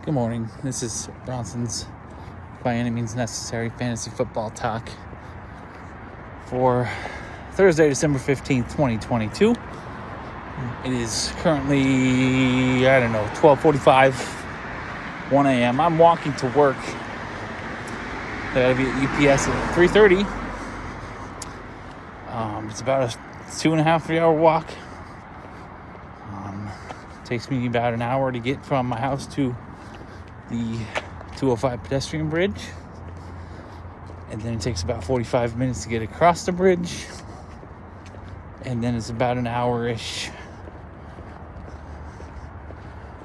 Good morning. This is Bronson's By Any Means Necessary Fantasy Football Talk for Thursday, December 15th, 2022. It is currently, 12:45, 1 a.m. I'm walking to work. I gotta be at UPS at 3:30. It's about a 2.5, 3 hour walk. Takes me about an hour to get from my house to the 205 pedestrian bridge, and then it takes about 45 minutes to get across the bridge, and then it's about an hour-ish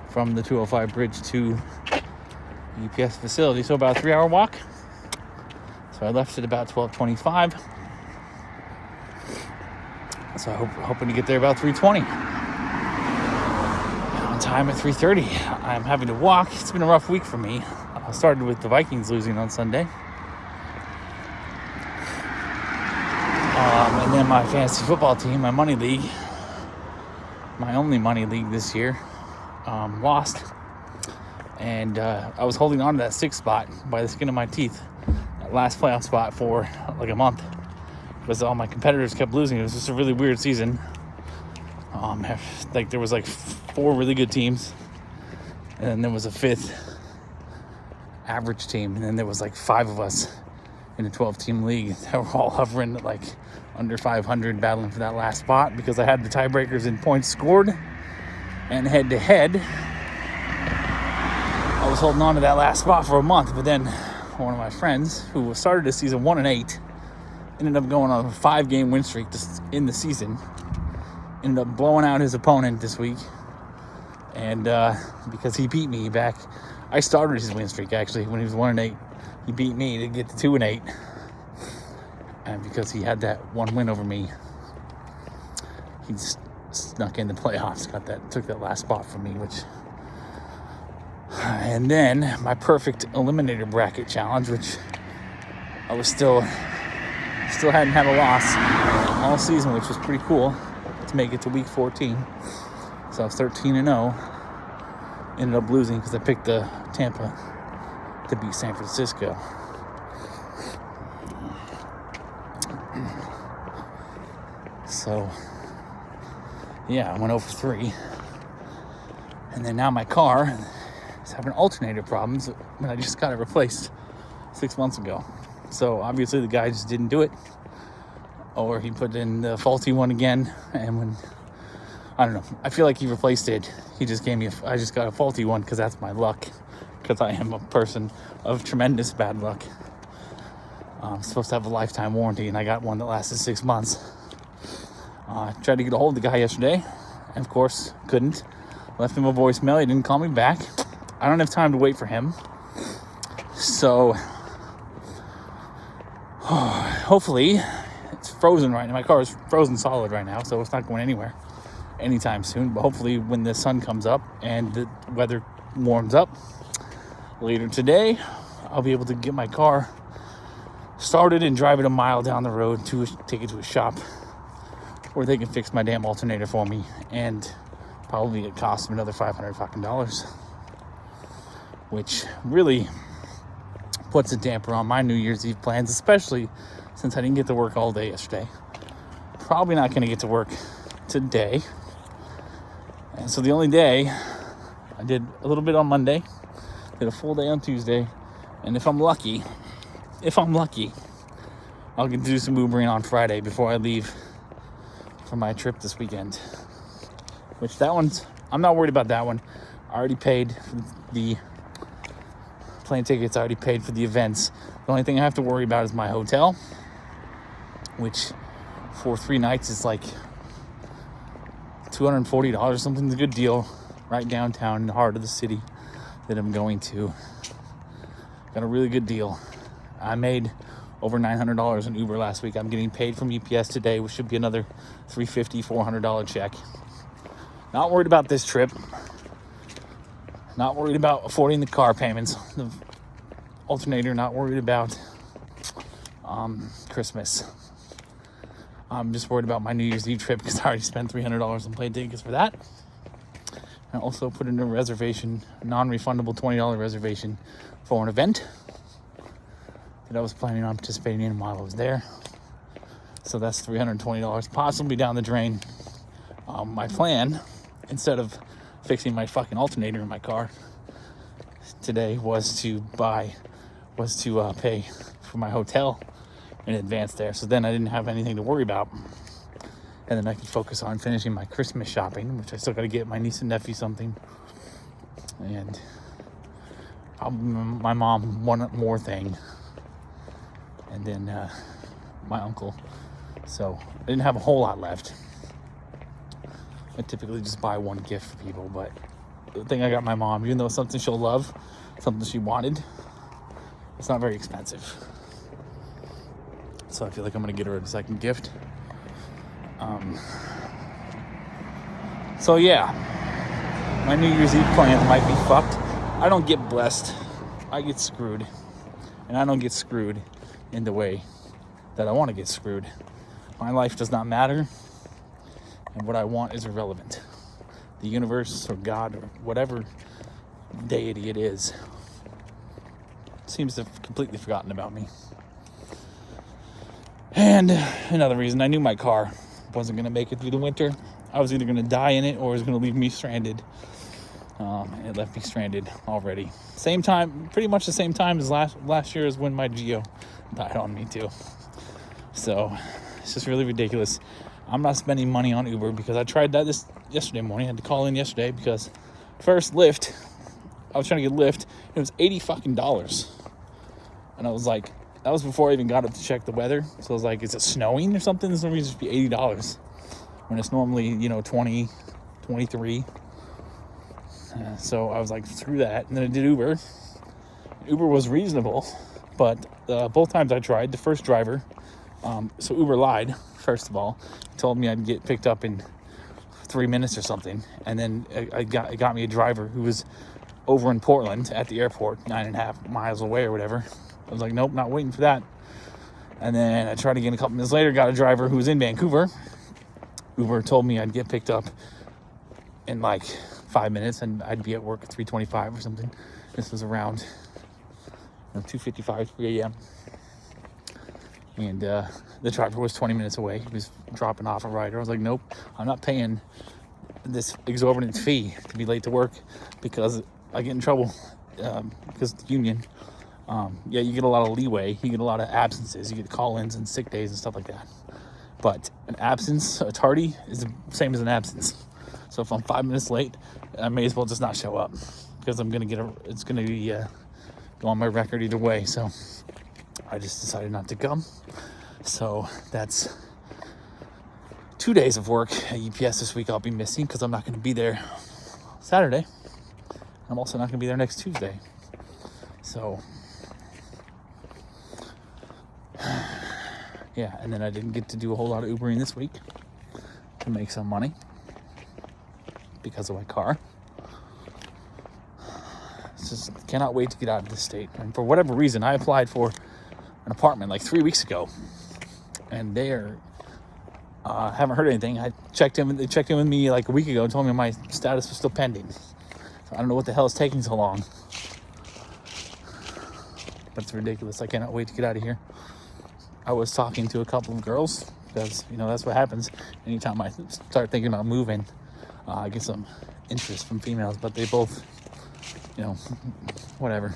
from the 205 bridge to the UPS facility, so about a 3-hour walk. So I left at about 12:25, so I'm hoping to get there about 3:20. Time at 3:30. I'm having to walk. It's been a rough week for me. I started with the Vikings losing on Sunday. And then my fantasy football team, my money league, my only money league this year, lost. And I was holding on to that 6th spot by the skin of my teeth, that last playoff spot, for like a month, because all my competitors kept losing. It was just a really weird season. There was 4 really good teams, and then there was a 5th average team, and then there was 5 of us in a 12-team league that were all hovering at under 500, battling for that last spot, because I had the tiebreakers in points scored and head-to-head. I was holding on to that last spot for a month, but then one of my friends, who started the season 1-8, ended up going on a 5-game win streak in the season. Ended up blowing out his opponent this week, and because he beat me back, I started his win streak actually when he was 1-8. He beat me to get to 2-8, and because he had that one win over me, he snuck in the playoffs, took that last spot from me. And then my perfect eliminator bracket challenge, which I was still hadn't had a loss all season, which was pretty cool, to make it to week 14. So I was 13-0. Ended up losing because I picked the Tampa to beat San Francisco. So yeah, I went over 3. And then now my car is having alternator problems when I just got it replaced 6 months ago. So obviously the guy just didn't do it, or he put in the faulty one again, and I don't know, I feel like he replaced it. He just gave me I just got a faulty one because that's my luck, because I am a person of tremendous bad luck. I'm supposed to have a lifetime warranty, and I got one that lasted 6 months. I tried to get a hold of the guy yesterday, and of course couldn't. Left him a voicemail. He didn't call me back. I don't have time to wait for him, so hopefully, it's frozen right now. My car is frozen solid right now, so it's not going anywhere anytime soon. But hopefully when the sun comes up and the weather warms up later today, I'll be able to get my car started and drive it a mile down the road to take it to a shop where they can fix my damn alternator for me, and probably it costs them another $500, which really puts a damper on my New Year's Eve plans, especially since I didn't get to work all day yesterday. Probably not going to get to work today. And so the only day, I did a little bit on Monday, did a full day on Tuesday, and if I'm lucky, I'll get to do some Ubering on Friday before I leave for my trip this weekend. Which I'm not worried about that one. I already paid for the plane tickets, I already paid for the events. The only thing I have to worry about is my hotel, which for 3 nights is $240 or something. It's a good deal right downtown in the heart of the city that I'm going to. Got a really good deal. I made over $900 in Uber last week. I'm getting paid from UPS today, which should be another $350, $400 check. Not worried about this trip. Not worried about affording the car payments, the alternator. Not worried about Christmas. I'm just worried about my New Year's Eve trip, because I already spent $300 on plane tickets for that. I also put in a reservation, non-refundable $20 reservation for an event that I was planning on participating in while I was there. So that's $320 possibly down the drain. My plan, instead of fixing my fucking alternator in my car today, was to pay for my hotel in advance there. So then I didn't have anything to worry about. And then I could focus on finishing my Christmas shopping, which I still got to get my niece and nephew something. And my mom one more thing. And then my uncle. So I didn't have a whole lot left. I typically just buy one gift for people. But the thing I got my mom, even though it's something she'll love, something she wanted, it's not very expensive. So I feel like I'm going to get her a second gift. So yeah, my New Year's Eve plans might be fucked. I don't get blessed. I get screwed. And I don't get screwed in the way that I want to get screwed. My life does not matter. And what I want is irrelevant. The universe or God or whatever deity it is seems to have completely forgotten about me. And another reason, I knew my car wasn't going to make it through the winter. I was either going to die in it or it was going to leave me stranded. It left me stranded already. Same time, pretty much the same time as last year is when my Geo died on me too. So it's just really ridiculous. I'm not spending money on Uber because I tried that yesterday morning. I had to call in yesterday because first Lyft, I was trying to get Lyft. It was $80 fucking. And I was like, that was before I even got up to check the weather. So I was like, is it snowing or something? There's no reason to be $80 when it's normally, 20, 23. So I was like, screw that. And then I did Uber. Uber was reasonable, but both times I tried, the first driver, so Uber lied, first of all, told me I'd get picked up in 3 minutes or something. And then it got me a driver who was over in Portland at the airport, 9.5 miles away or whatever. I was like, nope, not waiting for that. And then I tried again a couple minutes later, got a driver who was in Vancouver. Uber told me I'd get picked up in like 5 minutes and I'd be at work at 3:25 or something. This was around 2:55, 3 a.m. And the driver was 20 minutes away. He was dropping off a rider. I was like, nope, I'm not paying this exorbitant fee to be late to work because I get in trouble because of the union. Yeah, you get a lot of leeway. You get a lot of absences. You get call-ins and sick days and stuff like that. But an absence, a tardy, is the same as an absence. So if I'm 5 minutes late, I may as well just not show up because I'm gonna it's gonna be go on my record either way. So I just decided not to come. So that's 2 days of work at UPS this week I'll be missing because I'm not gonna be there Saturday. I'm also not gonna be there next Tuesday. So yeah, and then I didn't get to do a whole lot of Ubering this week to make some money because of my car. It's just cannot wait to get out of this state. And for whatever reason, I applied for an apartment like 3 weeks ago, and they haven't heard anything. They checked in with me like a week ago and told me my status was still pending. So I don't know what the hell is taking so long. But it's ridiculous. I cannot wait to get out of here. I was talking to a couple of girls because, that's what happens. Anytime I start thinking about moving, I get some interest from females, but they both, whatever,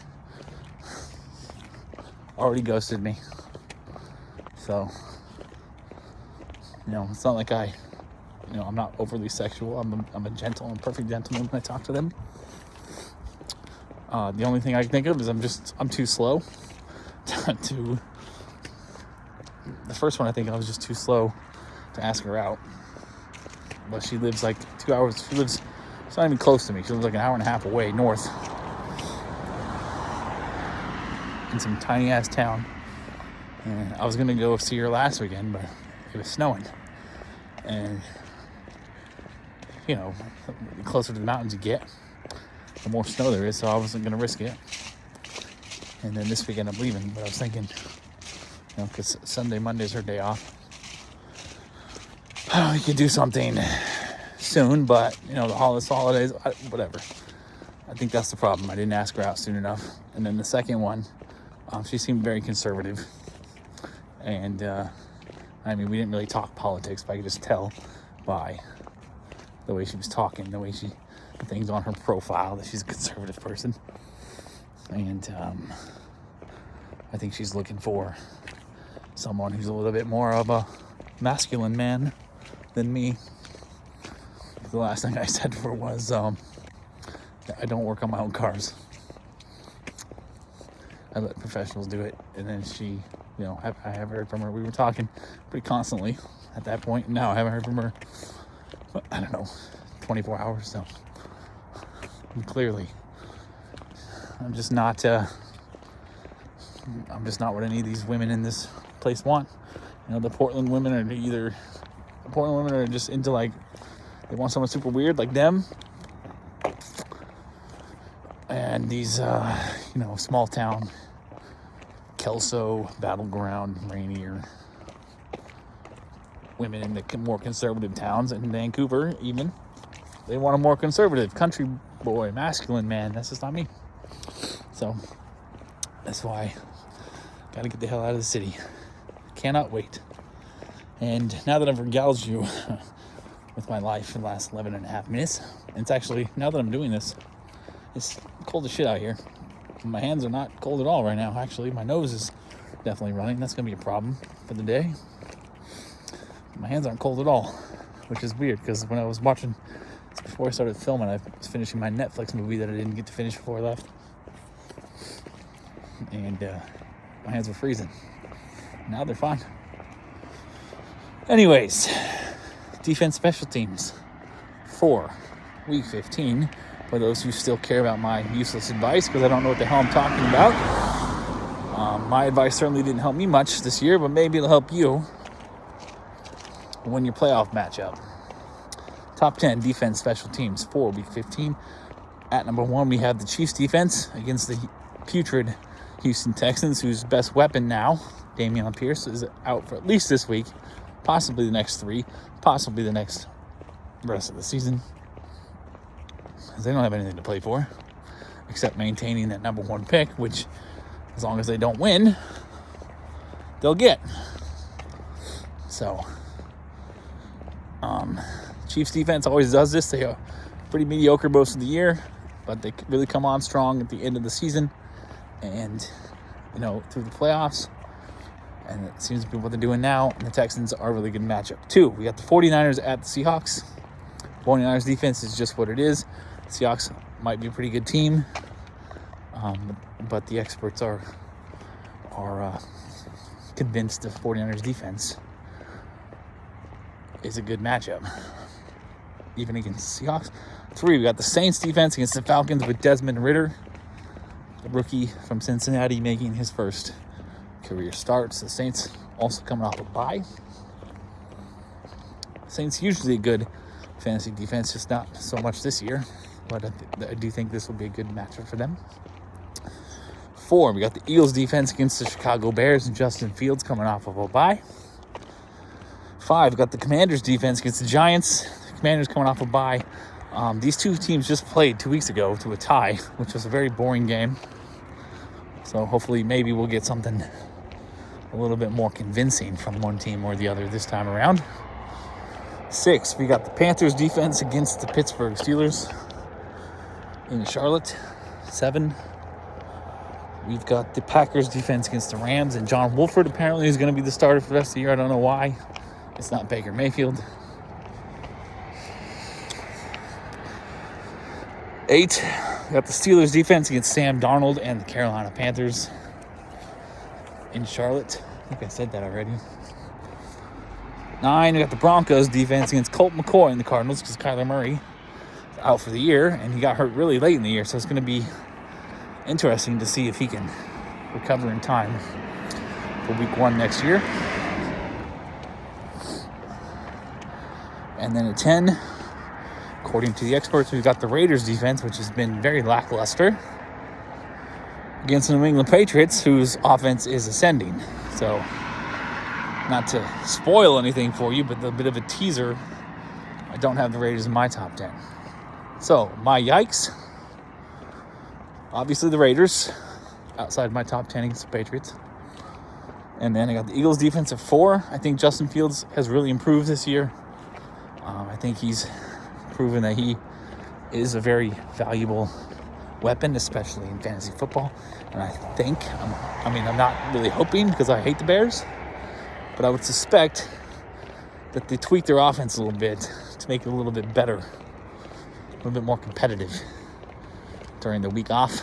already ghosted me. So, it's not like I'm not overly sexual. I'm a perfect gentleman when I talk to them. The only thing I can think of is I'm too slow to. The first one I think I was just too slow to ask her out. But she lives like 2 hours. She's not even close to me. She lives like an hour and a half away north in some tiny ass town. And I was gonna go see her last weekend, but it was snowing. And the closer to the mountains you get, the more snow there is, so I wasn't gonna risk it. And then this weekend I'm leaving, but I was thinking, because Sunday, Monday's her day off. We could do something soon, but, the holidays, whatever. I think that's the problem. I didn't ask her out soon enough. And then the second one, she seemed very conservative. And, we didn't really talk politics, but I could just tell by the way she was talking, the way the things on her profile, that she's a conservative person. And I think she's looking for someone who's a little bit more of a masculine man than me. The last thing I said to her was, I don't work on my own cars. I let professionals do it. And then she, I haven't heard from her. We were talking pretty constantly at that point. Now I haven't heard from her, I don't know, 24 hours. So clearly, I'm just not what any of these women in this place want. The Portland women are just into, like, they want someone super weird like them. And these, small town, Kelso, Battleground, Rainier, women in the more conservative towns, in Vancouver even, they want a more conservative country boy, masculine man. That's just not me. So that's why I gotta get the hell out of the city. Cannot wait. And now that I've regaled you with my life for the last 11 and a half minutes, and it's actually, now that I'm doing this, it's cold as shit out here. My hands are not cold at all right now. Actually, my nose is definitely running. That's going to be a problem for the day. My hands aren't cold at all, which is weird, because when I was watching, before I started filming, I was finishing my Netflix movie that I didn't get to finish before I left. And my hands were freezing. Now they're fine. Anyways, defense special teams for week 15. For those who still care about my useless advice, because I don't know what the hell I'm talking about. My advice certainly didn't help me much this year, but maybe it'll help you win your playoff matchup. Top 10 defense special teams for week 15. At number 1, we have the Chiefs defense against the putrid Houston Texans, whose best weapon now, Dameon Pierce, is out for at least this week, possibly the next 3, possibly the rest of the season. They don't have anything to play for except maintaining that number 1 pick, which, as long as they don't win, they'll get. So, Chiefs defense always does this. They are pretty mediocre most of the year, but they really come on strong at the end of the season and, through the playoffs. And it seems to be what they're doing now. And the Texans are a really good matchup. 2, we got the 49ers at the Seahawks. 49ers defense is just what it is. Seahawks might be a pretty good team, but the experts are convinced the 49ers defense is a good matchup, even against the Seahawks. 3, we got the Saints defense against the Falcons with Desmond Ridder, the rookie from Cincinnati, making his first career starts. The Saints also coming off a bye. Saints usually a good fantasy defense, just not so much this year. But I do think this will be a good matchup for them. 4, we got the Eagles defense against the Chicago Bears and Justin Fields coming off of a bye. 5, we got the Commanders defense against the Giants. The Commanders coming off a bye. These two teams just played 2 weeks ago to a tie, which was a very boring game. So hopefully maybe we'll get something a little bit more convincing from one team or the other this time around. 6, we got the Panthers defense against the Pittsburgh Steelers in Charlotte. 7, we've got the Packers defense against the Rams, and John Wolford apparently is going to be the starter for the rest of the year. I don't know why. It's not Baker Mayfield. 8, we got the Steelers defense against Sam Darnold and the Carolina Panthers in Charlotte. I think I said that already. 9, we got the Broncos defense against Colt McCoy and the Cardinals, because Kyler Murray is out for the year, and he got hurt really late in the year, so it's going to be interesting to see if he can recover in time for week 1 next year. And then at 10, according to the experts, we've got the Raiders defense, which has been very lackluster, against the New England Patriots, whose offense is ascending. So, not to spoil anything for you, but a bit of a teaser I don't have the Raiders in my top 10. So, my yikes. Obviously the Raiders. Outside my top 10 against the Patriots. And then I got the Eagles defense at 4. I think Justin Fields has really improved this year. I think he's proven that he is a very valuable weapon, especially in fantasy football. And I think, I'm not really hoping because I hate the Bears, but I would suspect that they tweak their offense a little bit to make it a little bit better, a little bit more competitive during the week off.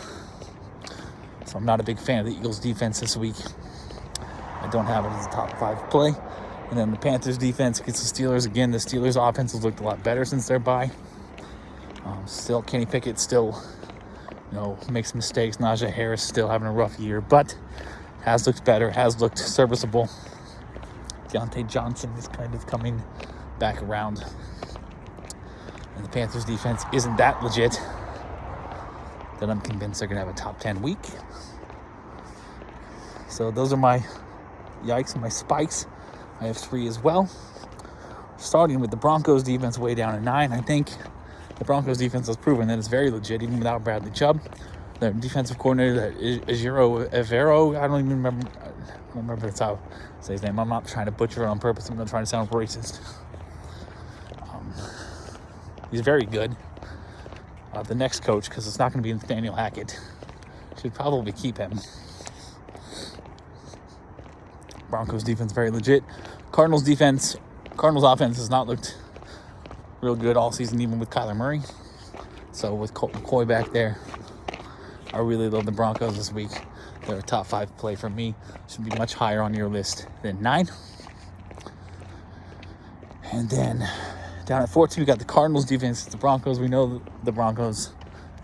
So I'm not a big fan of the Eagles defense this week. I don't have it as a top 5 play. And then the Panthers defense against the Steelers. Again, the Steelers offense has looked a lot better since their bye. Still, Kenny Pickett still, makes mistakes. Najee Harris still having a rough year, but has looked better, has looked serviceable. Deontay Johnson is kind of coming back around. And the Panthers defense isn't that legit that I'm convinced they're going to have a top 10 week. So those are my yikes and my spikes. I have 3 as well. Starting with the Broncos defense way down at 9. I think the Broncos defense has proven that it's very legit even without Bradley Chubb. Their defensive coordinator, Ejiro Evero, I don't remember that's how I say his name. I'm not trying to butcher it on purpose. I'm not trying to sound racist. He's very good. The next coach, because it's not going to be Nathaniel Hackett, should probably keep him. Broncos defense very legit. Cardinals offense has not looked real good all season, even with Kyler Murray. So with Colt McCoy back there, I really love the Broncos this week. They're a top 5 play for me. Should be much higher on your list than 9. And then down at 14, we got the Cardinals defense. The Broncos. We know the Broncos.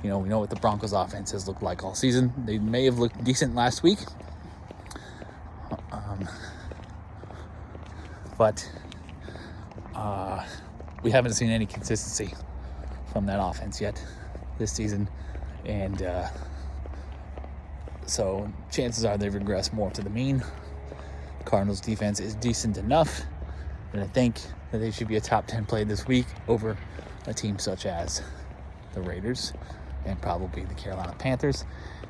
We know what the Broncos offense has looked like all season. They may have looked decent last week. But we haven't seen any consistency from that offense yet this season. And so chances are they've regressed more to the mean. Cardinals defense is decent enough that I think that they should be a top 10 play this week over a team such as the Raiders and probably the Carolina Panthers.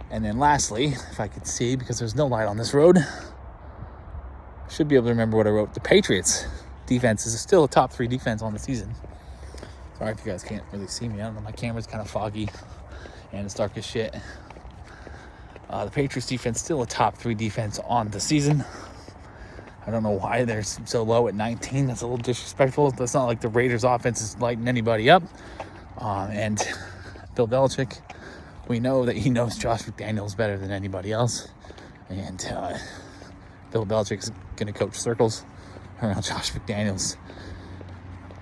And then lastly, if I could see, because there's no light on this road, should be able to remember what I wrote. The Patriots defense is still a top 3 defense on the season. Sorry if you guys can't really see me. I don't know. My camera's kind of foggy and it's dark as shit. The Patriots defense still a top 3 defense on the season. I don't know why they're so low at 19. That's a little disrespectful. It's not like the Raiders offense is lighting anybody up. And Bill Belichick, we know that he knows Josh McDaniels better than anybody else. And Bill Belichick's going to coach circles around Josh McDaniels.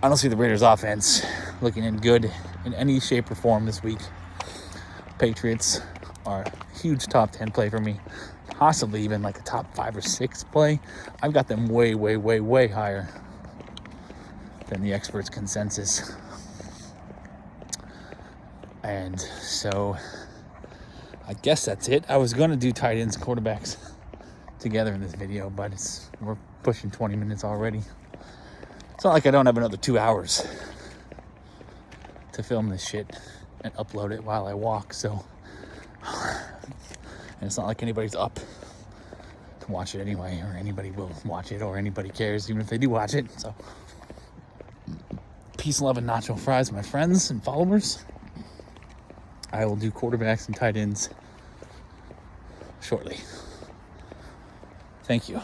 I don't see the Raiders offense looking in good in any shape or form this week. Patriots are a huge top 10 play for me. Possibly even like a top 5 or 6 play. I've got them way, way, way, way higher than the experts' consensus. And so I guess that's it. I was going to do tight ends and quarterbacks together in this video, but we're pushing 20 minutes already. It's not like I don't have another 2 hours to film this shit and upload it while I walk, so and it's not like anybody's up to watch it anyway, or anybody will watch it, or anybody cares even if they do watch it. So peace, love, and nacho fries, my friends and followers. I will do quarterbacks and tight ends shortly. Thank you.